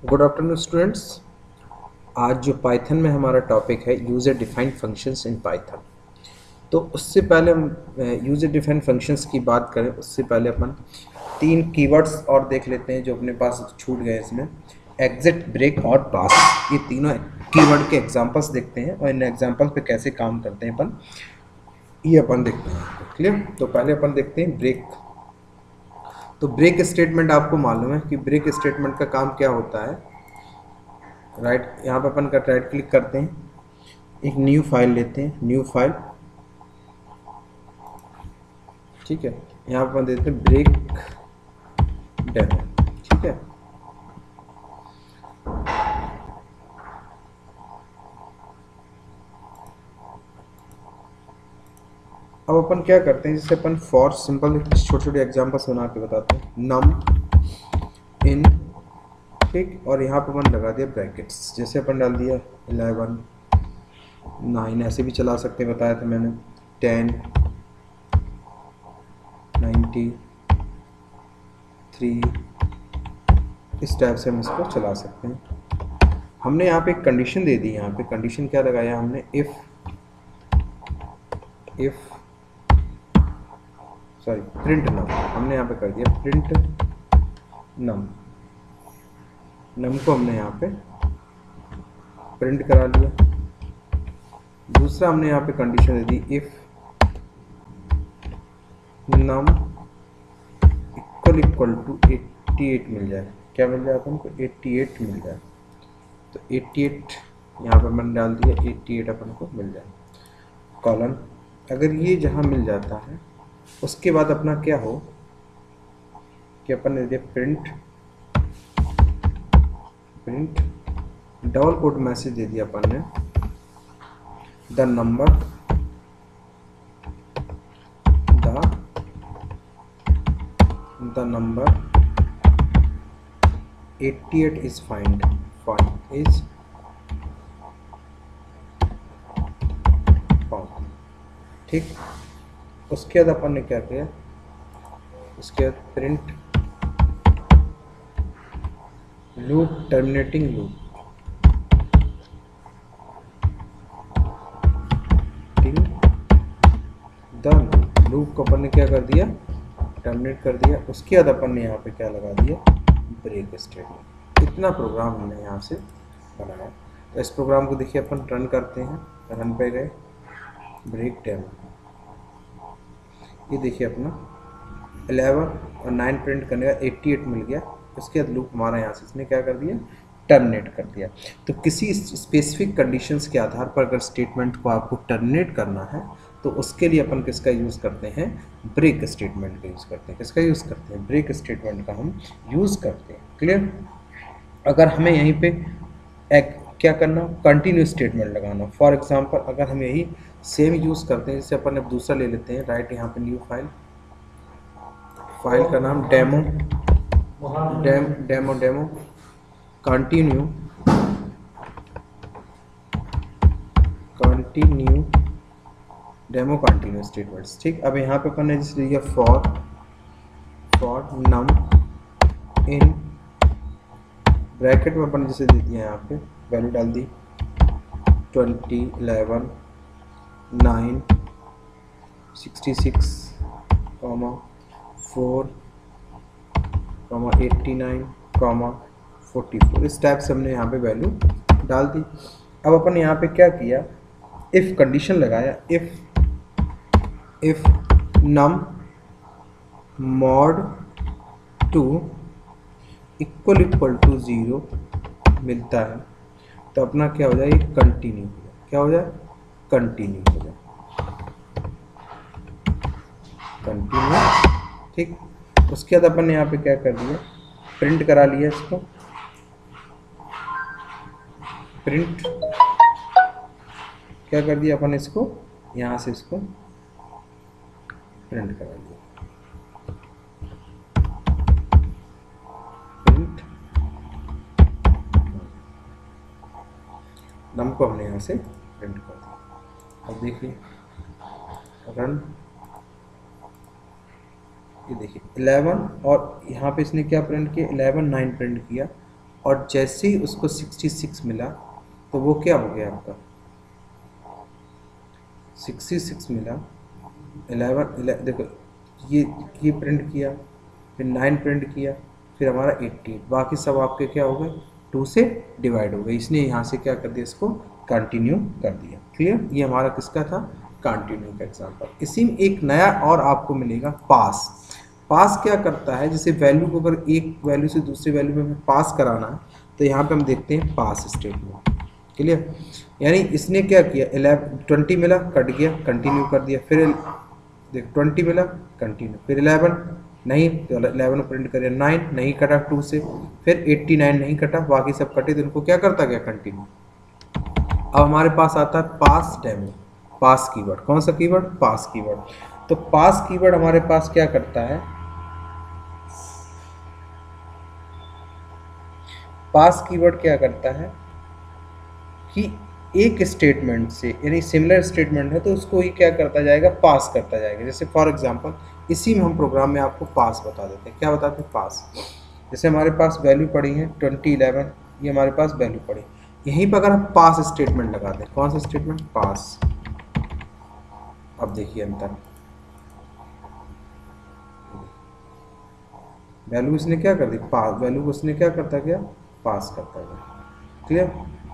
Good afternoon students. आज जो Python में हमारा टॉपिक है user defined functions in Python. तो उससे पहले हम यूज़र डिफाइंड फंक्शंस की बात करें उससे पहले अपन तीन कीवर्ड्स और देख लेते हैं जो अपने पास छूट गए इसमें। एग्जिट, ब्रेक और पास, ये तीनों कीवर्ड के एग्जांपल्स देखते हैं और इन एग्जांपल पे कैसे काम करते हैं अपन, ये अपन देखते हैं। क्लियर? तो पहले अपन देखते हैं ब्रेक। तो ब्रेक स्टेटमेंट आपको मालूम है कि ब्रेक स्टेटमेंट का काम क्या होता है। राइट, यहाँ पे अपन का राइट क्लिक करते हैं, एक न्यू फाइल लेते हैं, न्यू फाइल, ठीक है। यहाँ पे अपन देते हैं ब्रेक डेमो, ठीक है। अब अपन क्या करते हैं, जैसे अपन फॉर सिंपल छोटे छोटे एग्जांपल्स बना के बताते हैं। नम इन, ठीक, और यहाँ पे अपन लगा दिया ब्रैकेट्स, जैसे अपन डाल दिया 11 9, ऐसे भी चला सकते हैं, बताया था मैंने। 10 93, इस टाइप से हम इसको चला सकते हैं। हमने यहाँ पे एक कंडीशन दे दी, यहाँ पे कंडीशन क्या लगाया हमने, प्रिंट नम, हमने यहाँ पे कर दिया प्रिंट नम को हमने यहाँ पे प्रिंट करा लिया। दूसरा हमने यहाँ पे कंडीशन दे दी, इफ नम इक्वल टू 88 मिल जाए। क्या मिल जाए अपन को? 88 मिल जाए। तो 88 यहाँ पर मैंने डाल दिया, 88 अपन को मिल जाए। कॉलन, अगर ये जहाँ मिल जाता है उसके बाद अपना क्या हो कि अपन ने दिया प्रिंट डबल कोट मैसेज दे दिया अपन ने, the number the number 88 is find is found, ठीक। उसके बाद अपन ने क्या किया, उसके बाद print loop, terminating loop, loop को अपन ने क्या कर दिया, टर्मिनेट कर दिया। उसके बाद अपन ने यहाँ पे क्या लगा दिया, ब्रेक स्टेटमेंट। इतना प्रोग्राम हमने यहाँ से बनाया। तो इस प्रोग्राम को देखिए अपन रन करते हैं, रन पे गए, ब्रेक डेमो, ये देखिए अपना 11 और 9 प्रिंट करने का 88 मिल गया। उसके बाद लूप हमारा यहाँ से इसने क्या कर दिया, टर्मिनेट कर दिया। तो किसी स्पेसिफिक कंडीशंस के आधार पर अगर स्टेटमेंट को आपको टर्मिनेट करना है तो उसके लिए अपन किसका यूज़ करते हैं, ब्रेक स्टेटमेंट का यूज़ करते हैं। किसका यूज़ करते हैं, ब्रेक स्टेटमेंट का हम यूज़ करते हैं। क्लियर? अगर हमें यहीं पे एक क्या करना, कंटिन्यू स्टेटमेंट लगाना। फॉर एग्जांपल अगर हम यही सेम यूज़ करते हैं, जैसे अपन अब दूसरा ले लेते हैं, राइट, यहाँ पे न्यू फाइल का नाम demo continue demo continue statements, ठीक। अब यहाँ पे अपन ने जैसे दिया फॉर नम इन, ब्रैकेट में अपन जैसे दे दिया, यहाँ पे वैल्यू डाल दी 20 11 9 66 4 89 44, इस टाइप से हमने यहाँ पे वैल्यू डाल दी। अब अपन यहाँ पे क्या किया, इफ कंडीशन लगाया, if num mod 2 equal to 0 मिलता है तो अपना क्या हो जाए, कंटिन्यू हो जाए। क्या हो जाए, कंटिन्यू हो जाए, कंटिन्यू, ठीक। उसके बाद अपन ने यहाँ पे क्या कर दिया, प्रिंट करा लिया इसको, प्रिंट क्या कर दिया अपन, इसको यहाँ से इसको प्रिंट करा दिया, प्रिंट नम को हमने यहाँ से प्रिंट कर दिया। अब देखिए रन, ये देखिए 11 और यहाँ पे इसने क्या प्रिंट किया, 11 9 प्रिंट किया। और जैसे ही उसको 66 मिला तो वो क्या हो गया आपका, 66 मिला, 11 देखो ये प्रिंट किया, फिर 9 प्रिंट किया, फिर हमारा 80, बाकी सब आपके क्या हो गए 2 से डिवाइड हो गए, इसने यहाँ से क्या कर दिया, इसको कंटिन्यू कर दिया। क्लियर, ये हमारा किसका था, कंटिन्यू का एग्जाम्पल। इसी में एक नया और आपको मिलेगा पास। पास क्या करता है, जैसे वैल्यू को अगर एक वैल्यू से दूसरी वैल्यू में पास कराना है तो यहाँ पे हम देखते हैं पास स्टेटमेंट। क्लियर, यानी इसने क्या किया, 20 मिला, कट गया, कंटिन्यू कर दिया, फिर देख 20 मिला, कंटिन्यू, फिर 11 नहीं तो 11 प्रिंट करिए, 9 नहीं कटा 2 से, फिर 89 नहीं कटा, बाकी सब कटे तो इनको क्या करता गया, कंटिन्यू। अब हमारे पास आता है पास डेमो, पास कीवर्ड। कौन सा कीवर्ड, पास कीवर्ड। तो पास कीवर्ड हमारे पास क्या करता है, पास कीवर्ड क्या करता है कि एक स्टेटमेंट से, यानी सिमिलर स्टेटमेंट है तो उसको ही क्या करता जाएगा, पास करता जाएगा। जैसे फॉर एग्जांपल इसी में हम प्रोग्राम में आपको पास बता देते हैं। क्या बताते हैं, पास। जैसे हमारे पास वैल्यू पड़ी है 20 11, ये हमारे पास वैल्यू पड़ी, यहीं पर अगर हम पास स्टेटमेंट लगा दें, कौन सा स्टेटमेंट, पास। अब देखिए अंतर, वैल्यू इसने क्या कर दी, पास, वैल्यू को इसने क्या करता गया, पास करता गया। क्लियर,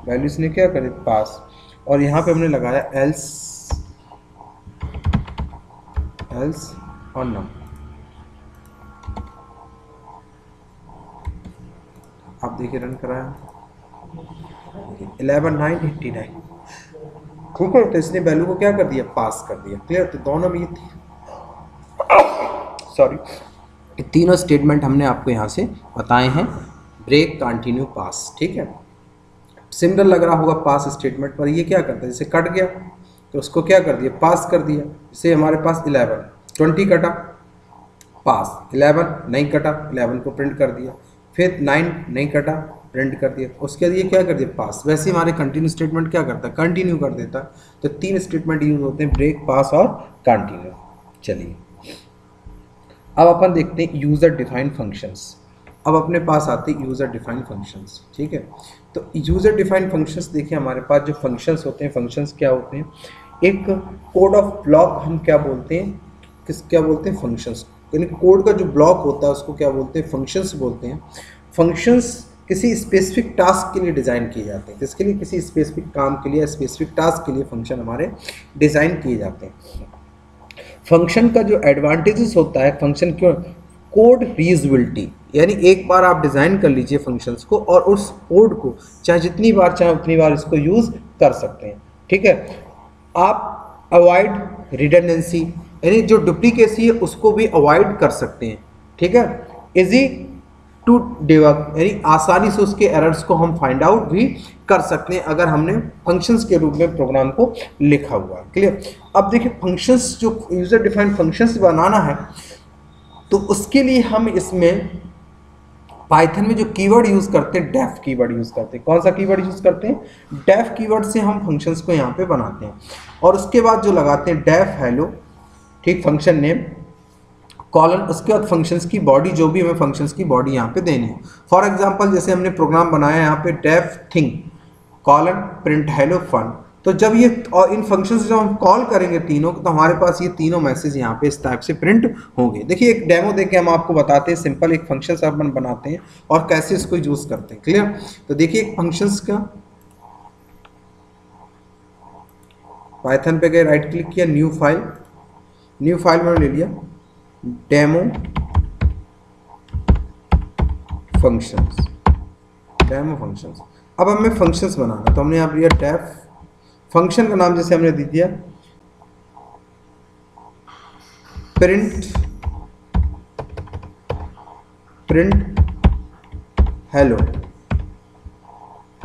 वैल्यू इसने क्या कर दी, पास, और यहाँ पे हमने लगाया एल्स, एल्स और नम। आप देखिए रन कराया, 11 9 89, ठीक है, तो इसने वैल्यू को क्या कर दिया, पास कर दिया। क्लियर, तो दोनों में ये सॉरी तीनों स्टेटमेंट हमने आपको यहाँ से बताए हैं, ब्रेक, कंटिन्यू, पास। ठीक है, सिमिलर लग रहा होगा पास स्टेटमेंट, पर ये क्या करता है, जैसे कट गया तो उसको क्या कर दिया, पास कर दिया। जैसे हमारे पास 11 20 कटा, पास, 11 नहीं कटा, 11 को प्रिंट कर दिया, फिर 9 नहीं कटा, प्रिंट कर दिया, उसके बाद ये क्या कर दिया, पास। वैसे हमारे कंटिन्यू स्टेटमेंट क्या करता है, कंटिन्यू कर देता। तो 3 स्टेटमेंट यूज होते हैं, ब्रेक, पास और कंटिन्यू। चलिए अब अपन देखते हैं यूज़र डिफाइंड फंक्शंस। अब अपने पास आते हैं यूज़र डिफाइंड फंक्शंस। ठीक है, तो यूज़र डिफाइंड फंक्शंस देखिए, हमारे पास जो फंक्शंस होते हैं, फंक्शंस क्या होते हैं, एक कोड ऑफ ब्लॉक हम क्या बोलते हैं, क्या बोलते हैं, फंक्शंस। यानी कोड का जो ब्लॉक होता है उसको क्या बोलते हैं, फंक्शंस बोलते हैं। फंक्शंस किसी स्पेसिफिक टास्क के लिए डिज़ाइन किए जाते हैं, किसके लिए, किसी स्पेसिफिक काम के लिए, स्पेसिफिक टास्क के लिए फंक्शन हमारे डिज़ाइन किए जाते हैं। फंक्शन का जो एडवांटेजेस होता है, फंक्शन क्यों, कोड रीयूजेबिलिटी, यानी एक बार आप डिज़ाइन कर लीजिए फंक्शंस को और उस कोड को चाहे जितनी बार चाहे उतनी बार इसको यूज़ कर सकते हैं। ठीक है, आप अवॉइड रिडंडेंसी, यानी जो डुप्लीकेसी है उसको भी अवॉइड कर सकते हैं। ठीक है, इजी टू डिबग, यानी आसानी से उसके एरर्स को हम फाइंड आउट भी कर सकते हैं अगर हमने फंक्शंस के रूप में प्रोग्राम को लिखा हुआ है। क्लियर, अब देखिए फंक्शंस, जो यूज़र डिफाइंड फंक्शंस बनाना है तो उसके लिए हम इसमें पाइथन में जो कीवर्ड यूज़ करते हैं, डेफ कीवर्ड यूज़ करते हैं। कौन सा कीवर्ड यूज़ करते हैं, डेफ कीवर्ड से हम फंक्शंस को यहाँ पे बनाते हैं, और उसके बाद जो लगाते हैं डेफ हेलो, ठीक, फंक्शन नेम कॉलन, उसके बाद फंक्शंस की बॉडी, जो भी हमें फंक्शंस की बॉडी यहाँ पे देनी है। फॉर एग्जांपल जैसे हमने प्रोग्राम बनाया यहाँ पे def thing colon print hello fun, तो जब ये और इन फंक्शंस जब हम कॉल करेंगे तीनों, तो हमारे पास ये तीनों मैसेज यहाँ पे इस टाइप से प्रिंट होंगे। देखिए एक डेमो देके हम आपको बताते हैं, सिंपल एक फंक्शन अपन बनाते हैं और कैसे इसको यूज़ करते हैं। क्लियर, तो देखिए एक फंक्शंस का पाइथन पे गए, राइट क्लिक किया, न्यू फाइल, न्यू फाइल में ले लिया डेमो फंक्शंस, डेमो फंक्शंस। अब हमें फंक्शंस बनाना, तो हमने यहाँ लिया डेफ, फंक्शन का नाम जैसे हमने दे दिया print, print hello,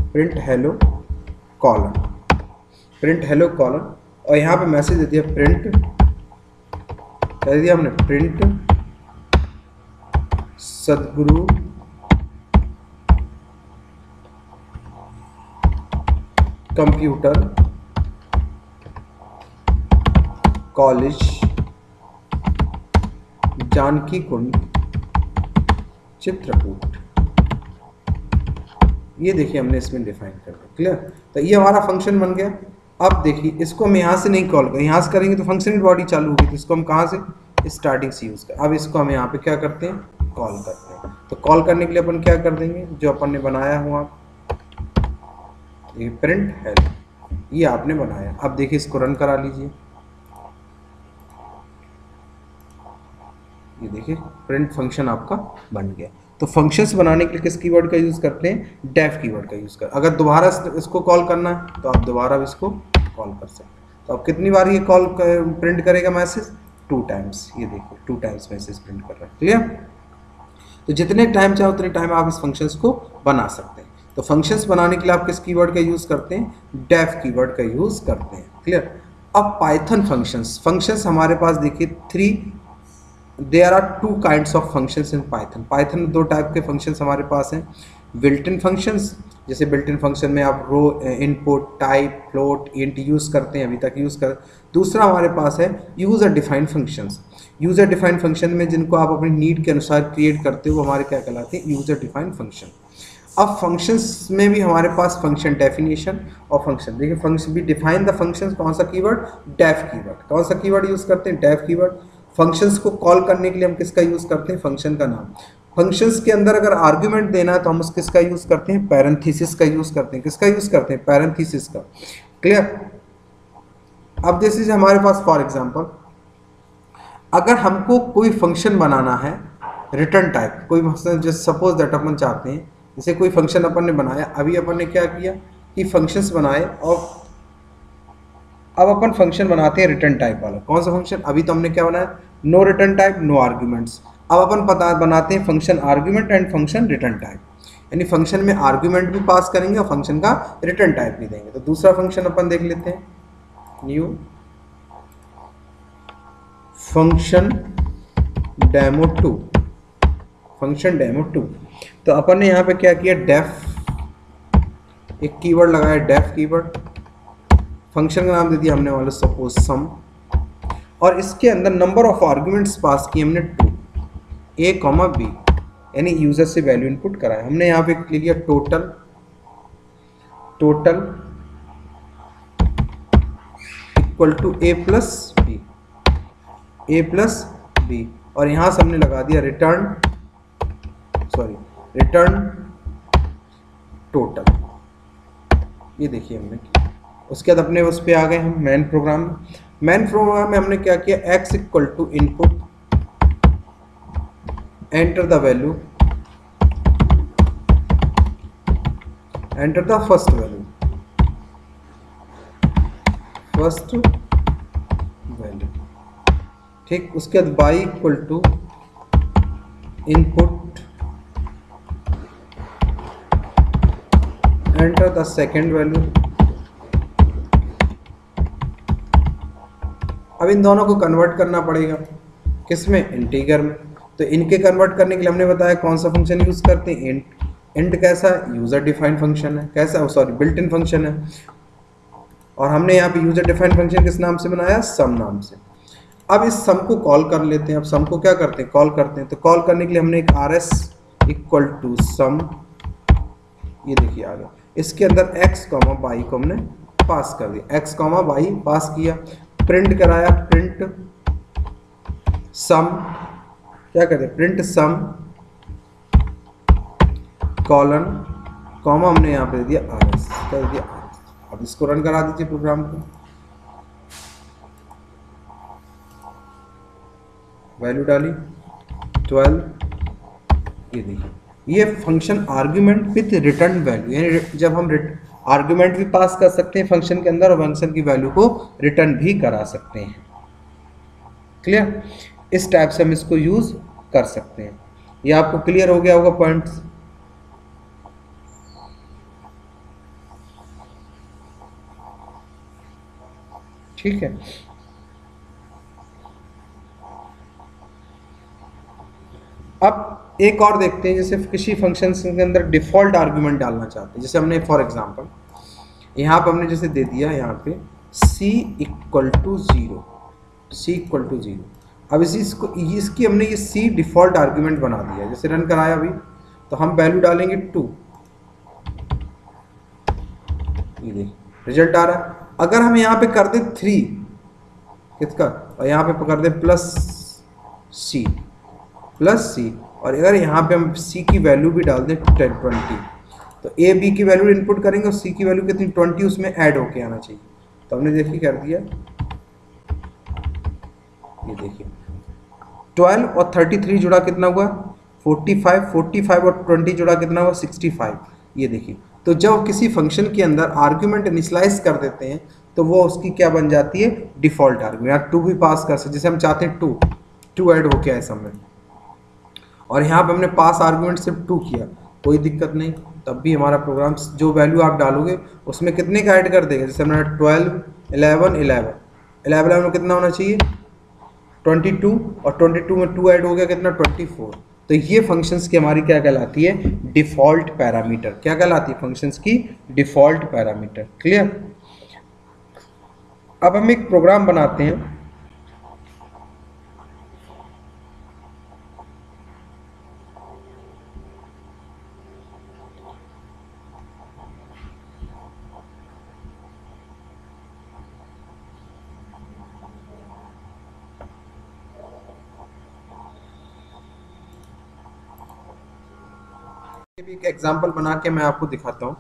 print hello colon, print hello colon, और यहाँ पे मैसेज दे दिया प्रिंट, कह दिया हमने प्रिंट सदगुरु कंप्यूटर कॉलेज जानकी कुंड चित्रकूट। ये देखिए हमने इसमें डिफाइन कर दिया। क्लियर? तो ये हमारा फंक्शन बन गया। अब देखिए इसको हम यहाँ से नहीं कॉल करें, यहाँ से करेंगे तो फंक्शन बॉडी चालू होगी, तो इसको हम कहाँ से, स्टार्टिंग से यूज़ कर। अब इसको हम यहाँ पे क्या करते हैं, कॉल करते हैं। तो कॉल करने के लिए अपन क्या कर देंगे, जो अपन ने बनाया हुआ ये प्रिंट हेल्प, ये आपने बनाया। अब देखिए इसको रन करा लीजिए, ये देखिए प्रिंट फंक्शन आपका बन गया। तो फंक्शंस बनाने के लिए किस कीवर्ड का यूज़ करते हैं, डेफ कीवर्ड का यूज़ कर। अगर दोबारा इसको कॉल करना है तो आप दोबारा इसको कॉल कर सकते हैं। तो अब कितनी बार ये कॉल प्रिंट करेगा मैसेज, 2 टाइम्स। ये देखिए 2 टाइम्स मैसेज प्रिंट कर रहा है। क्लियर? तो जितने टाइम चाहे उतने टाइम आप इस फंक्शंस को बना सकते हैं। तो फंक्शंस बनाने के लिए आप किस कीवर्ड का यूज़ करते हैं, डेफ कीवर्ड का यूज़ करते हैं। क्लियर? अब पाइथन फंक्शंस हमारे पास देखिए there are 2 kinds of functions in Python. Python में 2 टाइप के फंक्शंस हमारे पास हैं। बिल्ट इन फंक्शंस, जैसे बिल्ट इन फंक्शन में आप raw, input, type, float, int use करते हैं, अभी तक यूज़ कर। दूसरा हमारे पास है user defined functions. User defined function में जिनको आप अपनी नीड के अनुसार क्रिएट करते हो, वो हमारे क्या कहलाते हैं, यूज़र डिफाइंड फंक्शन। अब फंक्शंस में भी हमारे पास फंक्शन डेफिनेशन और फंक्शन, देखिए फंक्शन भी डिफाइन द फंक्शंस, कौन सा कीवर्ड, डेफ कीवर्ड। कौन सा कीवर्ड यूज़ करते हैं, डेफ कीवर्ड। फंक्शंस को कॉल करने के लिए हम किसका यूज़ करते हैं, फंक्शन का नाम। फंक्शंस के अंदर अगर आर्ग्यूमेंट देना है तो हम किसका यूज़ करते हैं, पैरेंथेसिस का यूज़ करते हैं। किसका यूज़ करते हैं, पैरेंथेसिस का। क्लियर? अब दिस इज हमारे पास फॉर एग्जांपल, अगर हमको कोई फंक्शन बनाना है रिटर्न टाइप, कोई जैसे सपोज दैट अपन चाहते हैं, जैसे कोई फंक्शन अपन ने बनाया, अभी अपन ने क्या किया कि फंक्शंस बनाए, और अब अपन फंक्शन बनाते हैं रिटर्न टाइप वाला। कौन सा फंक्शन, अभी तो हमने क्या बनाया, no return type, no arguments. अब अपन बनाते हैं function argument and function return type, यानी फंक्शन में आर्ग्यूमेंट भी पास करेंगे और फंक्शन का रिटर्न टाइप भी देंगे। तो दूसरा फंक्शन अपन देख लेते हैं, new function demo 2, function demo 2। तो अपन ने यहाँ पे क्या किया, डेफ, एक कीवर्ड लगाया डेफ कीवर्ड, फंक्शन का नाम दे दिया हमने वाला सपोज सम, और इसके अंदर नंबर ऑफ आर्गुमेंट्स पास किए हमने 2, a, b, यानी यूजर से वैल्यू इनपुट कराया। हमने यहाँ पे लिख लिया total equal to a plus b, और यहाँ से हमने लगा दिया रिटर्न टोटल। ये देखिए हमने, उसके बाद अपने उस पे आ गए हम मेन प्रोग्राम में हमने क्या किया, x equal to input, enter the value, enter the first value, ठीक। उसके बाद y equal to input, enter the second value. अब इन दोनों को कन्वर्ट करना पड़ेगा, किसमें, इंटीजर में। तो इनके कन्वर्ट करने के लिए हमने बताया कौन सा फंक्शन यूज़ करते हैं, इंट कैसा, यूज़र डिफाइंड फंक्शन है, कैसा, सॉरी बिल्ट इन फंक्शन है। और हमने यहाँ पे यूज़र डिफाइंड फंक्शन किस नाम से बनाया, सम नाम से। अब इस सम को कॉल कर लेते हैं। अब सम को क्या करते हैं, कॉल करते हैं। तो कॉल करने के लिए हमने एक rs इक्वल टू सम, ये देखिए आ गया। इसके अंदर x, y को हमने पास कर दिया, x, y पास किया, प्रिंट कराया, प्रिंट सम, क्या कहते हैं, प्रिंट सम कॉलन, कॉमा हमने यहाँ पे दे दिया rs, कर दिया rs। अब इसको रन करा दीजिए प्रोग्राम को, वैल्यू डाली 12, ये देखिए ये function argument with return value, यानी जब हम आर्ग्यूमेंट भी पास कर सकते हैं फंक्शन के अंदर और फंक्शन की वैल्यू को रिटर्न भी करा सकते हैं। क्लियर? इस टाइप से हम इसको यूज कर सकते हैं। ये आपको क्लियर हो गया होगा पॉइंट्स। ठीक है, अब एक और देखते हैं, जैसे किसी फंक्शन के अंदर डिफॉल्ट आर्ग्यूमेंट डालना चाहते हैं। जैसे हमने फॉर एग्जांपल यहाँ पर हमने जैसे दे दिया यहाँ पे c equal to 0, c equal to 0। अब इसकी हमने ये c डिफॉल्ट आर्ग्यूमेंट बना दिया। जैसे रन कराया अभी तो हम वैल्यू डालेंगे 2, ये देखिए रिजल्ट आ रहा है। अगर हम यहाँ पे कर दें 3 किसका और यहाँ पे कर दें प्लस सी और अगर यहाँ पे हम सी की वैल्यू भी डाल दें 20, तो ए बी की वैल्यू इनपुट करेंगे और सी की वैल्यू कितनी 20 उसमें ऐड होके आना चाहिए। तो हमने देखिए कर दिया, ये देखिए 12 और 33 जुड़ा कितना हुआ 45 और 20 जुड़ा कितना हुआ 65। ये देखिए तो जब किसी फंक्शन के अंदर आर्ग्यूमेंट इनिशियलाइज कर देते हैं तो वो उसकी क्या बन जाती है डिफॉल्ट आर्ग्यूमेंट। या 2 भी पास कर सकते, जैसे हम चाहते हैं 2 ऐड होके आए सब में, और यहाँ पे हमने पास आर्ग्यूमेंट सिर्फ 2 किया, कोई दिक्कत नहीं, तब भी हमारा प्रोग्राम जो वैल्यू आप डालोगे उसमें कितने का ऐड कर देगा। जैसे हमने 12 11 में कितना होना चाहिए 22 और 22 में 2 ऐड हो गया कितना 24। तो ये फंक्शंस की हमारी क्या कहलाती है डिफ़ॉल्ट पैरामीटर। क्या कहलाती है फंक्शंस की डिफ़ॉल्ट पैरामीटर। क्लियर। अब हम एक प्रोग्राम बनाते हैं, भी एक एग्जांपल बना के मैं आपको दिखाता हूँ।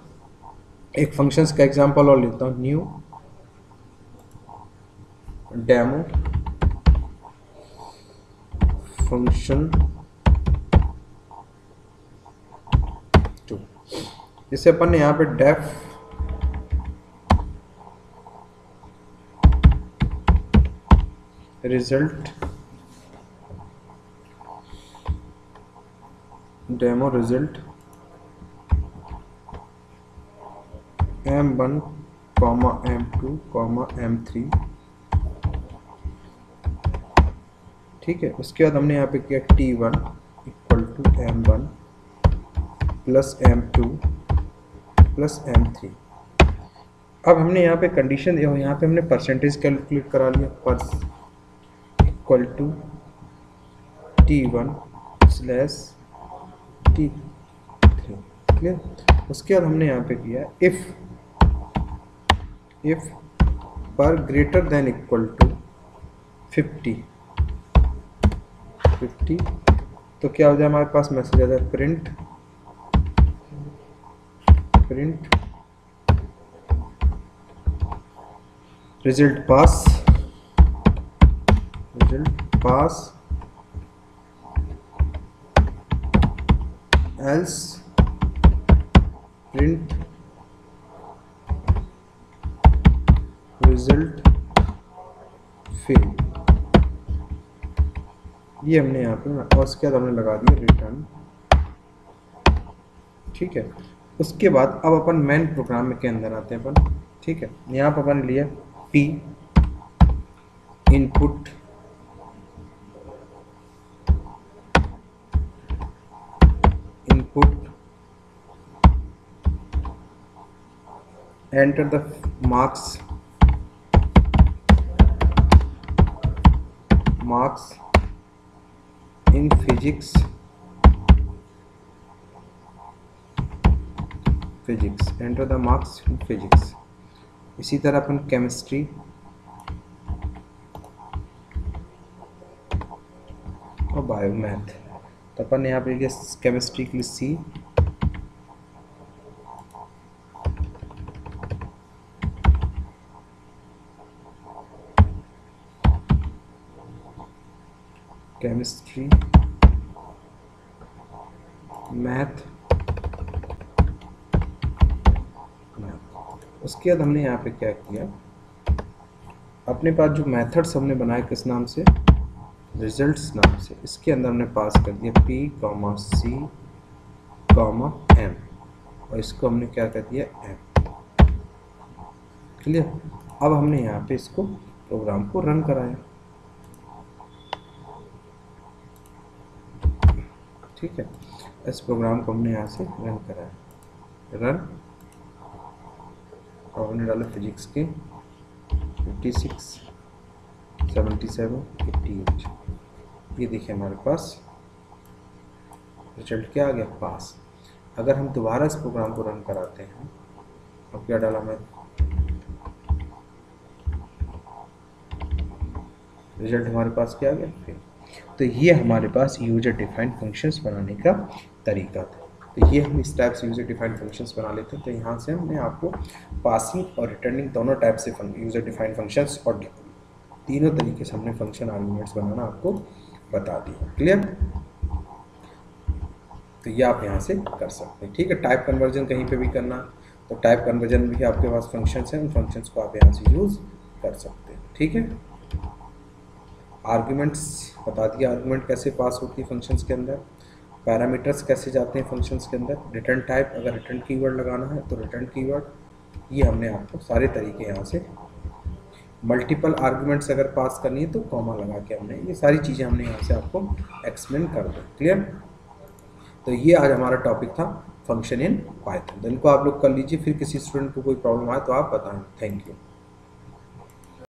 एक फंक्शंस का एग्जांपल और लेता हूँ, न्यू डेमो फंक्शन 2। जैसे अपन ने यहाँ पे def result demo result M1, M2, M3, ठीक है। उसके बाद हमने यहाँ पे किया T1 equal to M1 plus M2 plus M3। अब हमने यहाँ पे कंडीशन दिया, यहाँ पे हमने परसेंटेज कैलकुलेट करा लिया, पर equal to T1 slash T3। Clear. उसके बाद हमने यहाँ पे किया इफ पर ग्रेटर देन इक्वल टू 50, तो क्या हो जाए हमारे पास मैसेज आ जाए प्रिंट रिजल्ट पास एल्स प्रिंट रिजल्ट फेल। ये हमने यहाँ पे, और उसके बाद हमने लगा दिया रिटर्न। ठीक है। उसके बाद अब अपन मेन प्रोग्राम के अंदर आते हैं अपन। ठीक है। यहाँ पर अपन लिया p input enter the marks in physics enter the marks in physics। इसी तरह अपन केमिस्ट्री और बायो मैथ, तो अपन यहाँ पे केमिस्ट्री के लिए C, केमिस्ट्री मैथ। उसके बाद हमने यहाँ पे क्या किया, अपने पास जो मेथड्स हमने बनाए किस नाम से रिजल्ट्स नाम से, इसके अंदर हमने पास कर दिया P, C, M, और इसको हमने क्या कर दिया M। क्लियर। अब हमने यहाँ पे इसको प्रोग्राम को रन कराया। ठीक है। इस प्रोग्राम को हमने यहाँ से रन कराया, रन, और हमने डाला फिजिक्स के 56, 77, 88। ये देखिए हमारे पास रिजल्ट क्या आ गया पास। अगर हम दोबारा इस प्रोग्राम को रन कराते हैं, अब क्या डाला मैं रिजल्ट हमारे पास क्या आ गया, फेल। तो ये हमारे पास यूजर डिफाइंड फंक्शंस बनाने का तरीका था। तो ये हम इस टाइप से यूजर डिफाइंड फंक्शंस बना लेते हैं। तो यहाँ से हमने आपको पासिंग और रिटर्निंग दोनों टाइप से यूजर डिफाइंड फंक्शंस और तीनों तरीके से हमने फंक्शन आर्गुमेंट्स बनाना आपको बता दिया। क्लियर? तो ये आप यहाँ से कर सकते हैं। ठीक है, टाइप कन्वर्जन कहीं पे भी करना, तो टाइप कन्वर्जन भी आपके पास फंक्शंस हैं, उन फंक्शंस को आप यहाँ से यूज़ कर सकते हैं। ठीक है, आर्ग्यूमेंट्स बता दिया, आर्ग्यूमेंट कैसे पास होती है फंक्शंस के अंदर, पैरामीटर्स कैसे जाते हैं फंक्शंस के अंदर, रिटर्न टाइप, अगर रिटर्न कीवर्ड लगाना है तो रिटर्न कीवर्ड, ये हमने आपको सारे तरीके यहाँ से, मल्टीपल आर्ग्यूमेंट्स अगर पास करनी है तो कॉमा लगा के हमने ये सारी चीज़ें हमने यहाँ से आपको एक्सप्लेन कर दी। क्लियर? तो ये आज हमारा टॉपिक था फंक्शन इन पाइथन। तो इनको आप लोग कर लीजिए, फिर किसी स्टूडेंट को कोई प्रॉब्लम आए तो आप बताएं। Thank you.